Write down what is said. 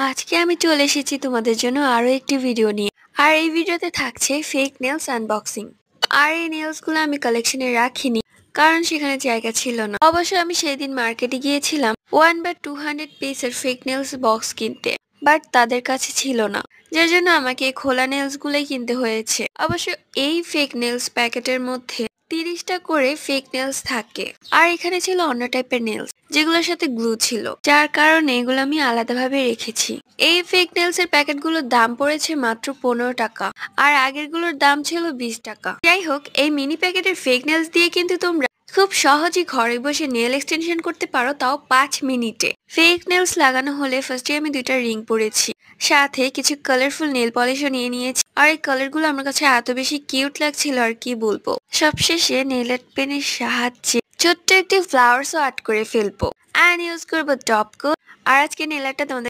আজকে আমি চলে এসেছি তোমাদের জন্য আরো একটি ভিডিও নিয়ে। আর এই ভিডিওতে থাকছে ফেক নেলস আনবক্সিং। আর এই নেলস গুলো আমি কালেকশনে রাখিনি, কারণ সেখানে জায়গা ছিল না। অবশ্য আমি সেই দিন মার্কেটে গিয়েছিলাম 1/200 পিসের ফেক নেলস বক্স কিনতে, বাট তাদের কাছে ছিল না, যার জন্য আমাকে এই খোলা নেলস গুলোই কিনতে হয়েছে। অবশ্য এই ফেক নেলস প্যাকেটের মধ্যে 30টা করে ফেক নেলস থাকে, আর এখানে ছিল অন্য টাইপের নেলস যেগুলোর সাথে গ্লু ছিল, যার কারণে এগুলো আমি আলাদাভাবে রেখেছি। এই ফেক নেলস এর প্যাকেটগুলোর দাম পড়েছে মাত্র 15 টাকা, আর আগের গুলোর দাম ছিল 20 টাকা। যাই হোক, এই মিনি প্যাকেটের ফেক নেলস দিয়ে কিন্তু তোমরা খুব সহজেই ঘরে বসে নেল এক্সটেনশন করতে পারো, তাও 5 মিনিটে। ফেক নেলস লাগানো হলে ফার্স্টে আমি 2টা রিং পরেছি, সাথে কিছু কালারফুল নেল পলিশও নিয়ে নিয়েছি। আর এই কালার গুলো আমার কাছে এত বেশি কিউট লাগছিল, আর কি বলবো। সবশেষে নেল আর্ট পেনের সাহায্যে ছোট্ট একটি ফ্লাওয়ার্সও আর্ট করে ফেলবো, অ্যান্ড ইউজ করবো টপ কোট। আর আজকে নেল আর্টটা তোমাদের